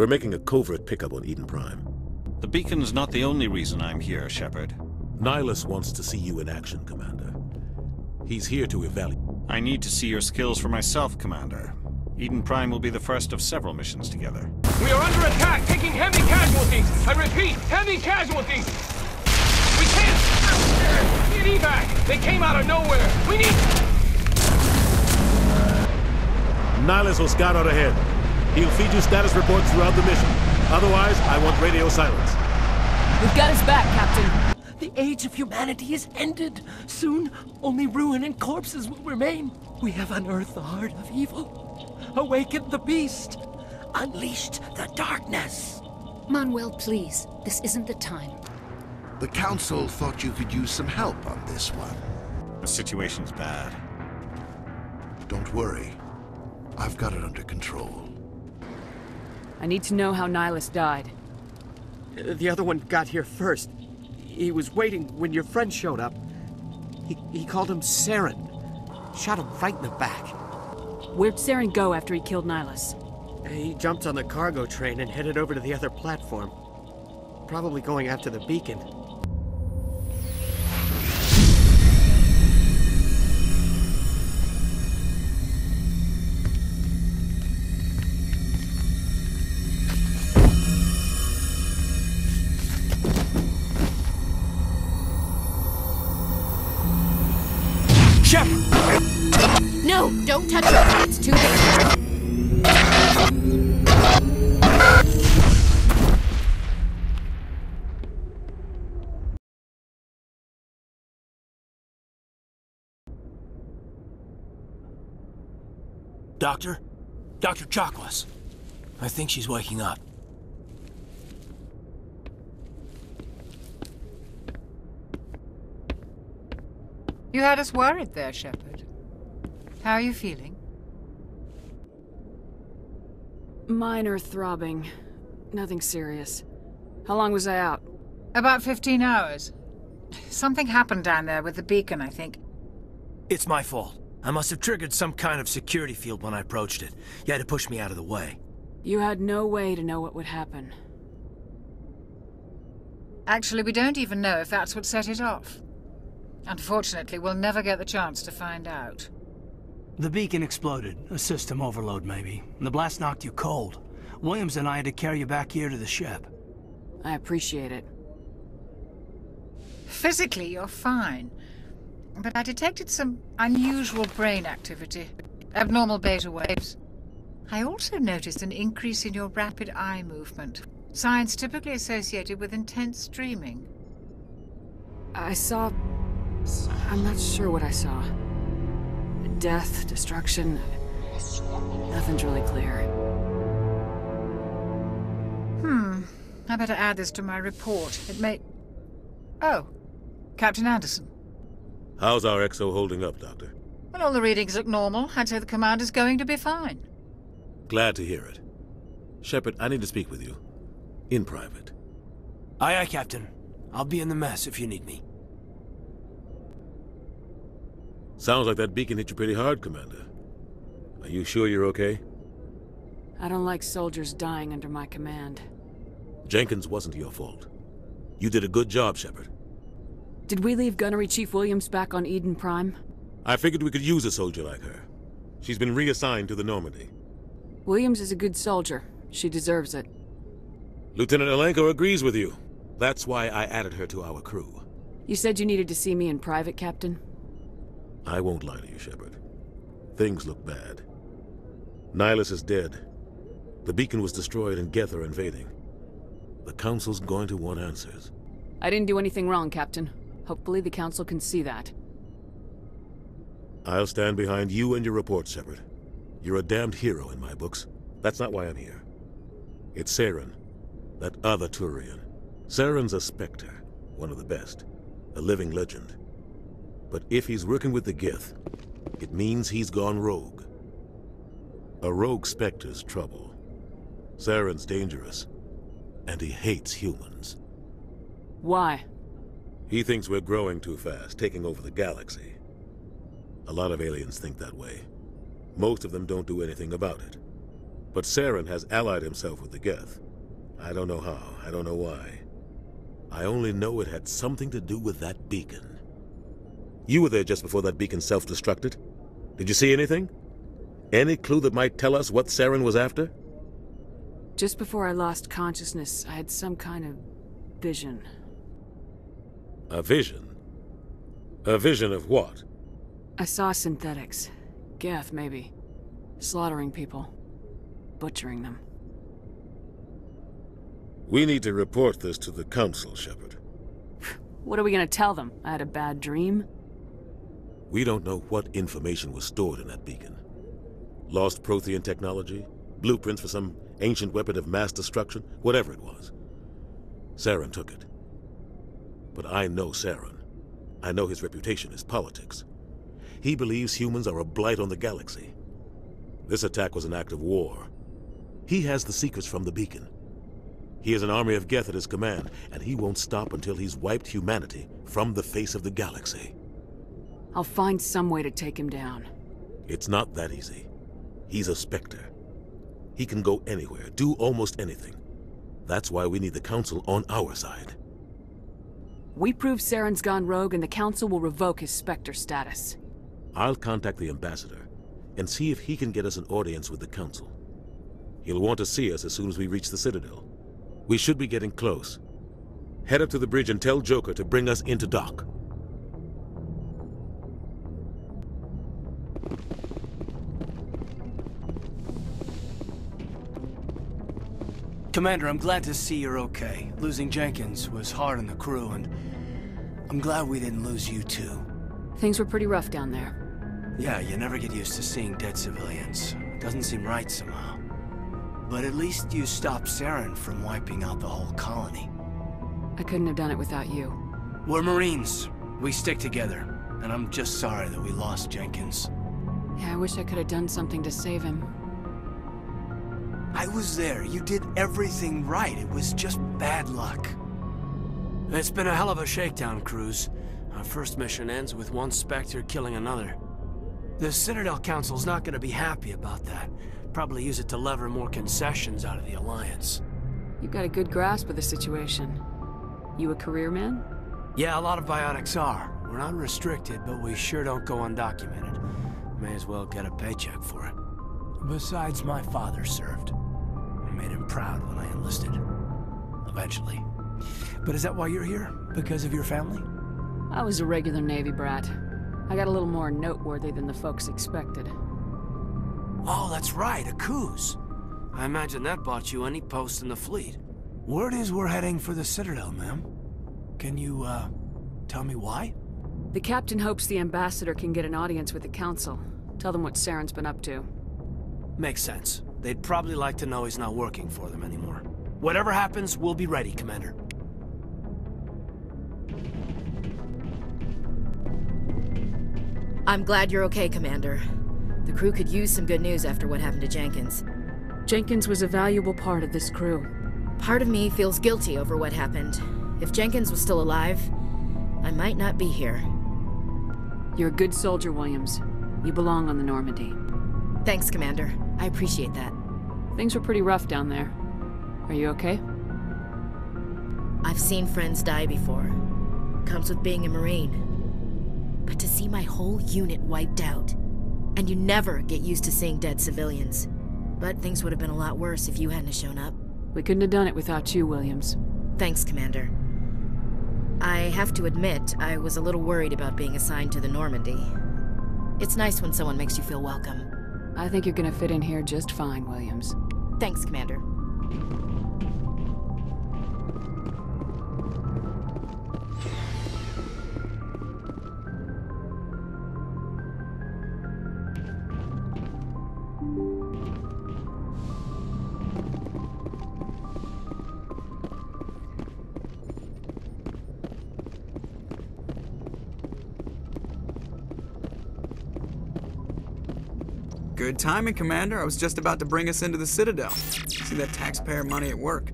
making a covert pickup on Eden Prime. The beacon's not the only reason I'm here, Shepard. Nihilus wants to see you in action, Commander. He's here to evaluate. I need to see your skills for myself, Commander. Eden Prime will be the first of several missions together. We are under attack, taking heavy casualties! I repeat, heavy casualties! We can't... Need evac! They came out of nowhere! We need... Nihilus will scout out ahead. He'll feed you status reports throughout the mission. Otherwise, I want radio silence. We've got his back, Captain. The age of humanity is ended. Soon, only ruin and corpses will remain. We have unearthed the heart of evil, awakened the beast, unleashed the darkness. Manuel, please. This isn't the time. The Council thought you could use some help on this one. The situation's bad. Don't worry. I've got it under control. I need to know how Nihilus died. The other one got here first. He was waiting when your friend showed up. He called him Saren. Shot him right in the back. Where'd Saren go after he killed Nihilus? He jumped on the cargo train and headed over to the other platform. Probably going after the beacon. No, don't touch her. It's too dangerous. Doctor? Dr. Chakwas. I think she's waking up. You had us worried there, Shepard. How are you feeling? Minor throbbing. Nothing serious. How long was I out? About 15 hours. Something happened down there with the beacon, I think. It's my fault. I must have triggered some kind of security field when I approached it. You had to push me out of the way. You had no way to know what would happen. Actually, we don't even know if that's what set it off. Unfortunately, we'll never get the chance to find out. The beacon exploded. A system overload, maybe. And the blast knocked you cold. Williams and I had to carry you back here to the ship. I appreciate it. Physically, you're fine. But I detected some unusual brain activity. Abnormal beta waves. I also noticed an increase in your rapid eye movement. Signs typically associated with intense dreaming. I saw... I'm not sure what I saw. Death, destruction... Nothing's really clear. I better add this to my report. It may... Oh, Captain Anderson. How's our XO holding up, Doctor? Well, all the readings look normal. I'd say the commander's going to be fine. Glad to hear it. Shepard, I need to speak with you. In private. Aye, aye, Captain. I'll be in the mess if you need me. Sounds like that beacon hit you pretty hard, Commander. Are you sure you're okay? I don't like soldiers dying under my command. Jenkins wasn't your fault. You did a good job, Shepard. Did we leave Gunnery Chief Williams back on Eden Prime? I figured we could use a soldier like her. She's been reassigned to the Normandy. Williams is a good soldier. She deserves it. Lieutenant Alenko agrees with you. That's why I added her to our crew. You said you needed to see me in private, Captain? I won't lie to you, Shepard. Things look bad. Nihilus is dead. The beacon was destroyed and Geth are invading. The Council's going to want answers. I didn't do anything wrong, Captain. Hopefully the Council can see that. I'll stand behind you and your report, Shepard. You're a damned hero in my books. That's not why I'm here. It's Saren, that other Turian. Saren's a Spectre, one of the best, a living legend. But if he's working with the Geth, it means he's gone rogue. A rogue Spectre's trouble. Saren's dangerous, and he hates humans. Why? He thinks we're growing too fast, taking over the galaxy. A lot of aliens think that way. Most of them don't do anything about it. But Saren has allied himself with the Geth. I don't know how, I don't know why. I only know it had something to do with that beacon. You were there just before that beacon self-destructed. Did you see anything? Any clue that might tell us what Saren was after? Just before I lost consciousness, I had some kind of vision. A vision? A vision of what? I saw synthetics. Geth, maybe. Slaughtering people. Butchering them. We need to report this to the Council, Shepard. What are we gonna tell them? I had a bad dream? We don't know what information was stored in that beacon. Lost Prothean technology? Blueprints for some ancient weapon of mass destruction? Whatever it was. Saren took it. But I know Saren. I know his reputation is politics. He believes humans are a blight on the galaxy. This attack was an act of war. He has the secrets from the beacon. He has an army of Geth at his command, and he won't stop until he's wiped humanity from the face of the galaxy. I'll find some way to take him down. It's not that easy. He's a Spectre. He can go anywhere, do almost anything. That's why we need the Council on our side. We prove Saren's gone rogue and the Council will revoke his Spectre status. I'll contact the Ambassador and see if he can get us an audience with the Council. He'll want to see us as soon as we reach the Citadel. We should be getting close. Head up to the bridge and tell Joker to bring us into dock. Commander, I'm glad to see you're okay. Losing Jenkins was hard on the crew, and I'm glad we didn't lose you too. Things were pretty rough down there. Yeah, you never get used to seeing dead civilians. Doesn't seem right somehow. But at least you stopped Saren from wiping out the whole colony. I couldn't have done it without you. We're Marines. We stick together. And I'm just sorry that we lost Jenkins. Yeah, I wish I could have done something to save him. I was there. You did everything right. It was just bad luck. It's been a hell of a shakedown, Cruz. Our first mission ends with one Spectre killing another. The Citadel Council's not gonna be happy about that. Probably use it to lever more concessions out of the Alliance. You've got a good grasp of the situation. You a career man? Yeah, a lot of biotics are. We're not restricted, but we sure don't go undocumented. May as well get a paycheck for it. Besides, my father served. I made him proud when I enlisted. Eventually. But is that why you're here? Because of your family? I was a regular Navy brat. I got a little more noteworthy than the folks expected. Oh, that's right, a cruise. I imagine that bought you any post in the fleet. Word is we're heading for the Citadel, ma'am. Can you, tell me why? The captain hopes the Ambassador can get an audience with the Council. Tell them what Saren's been up to. Makes sense. They'd probably like to know he's not working for them anymore. Whatever happens, we'll be ready, Commander. I'm glad you're okay, Commander. The crew could use some good news after what happened to Jenkins. Jenkins was a valuable part of this crew. Part of me feels guilty over what happened. If Jenkins was still alive, I might not be here. You're a good soldier, Williams. You belong on the Normandy. Thanks, Commander. I appreciate that. Things were pretty rough down there. Are you okay? I've seen friends die before. Comes with being a Marine. But to see my whole unit wiped out, and you never get used to seeing dead civilians. But things would have been a lot worse if you hadn't shown up. We couldn't have done it without you, Williams. Thanks, Commander. I have to admit, I was a little worried about being assigned to the Normandy. It's nice when someone makes you feel welcome. I think you're gonna fit in here just fine, Williams. Thanks, Commander. Good timing, Commander. I was just about to bring us into the Citadel. See that taxpayer money at work.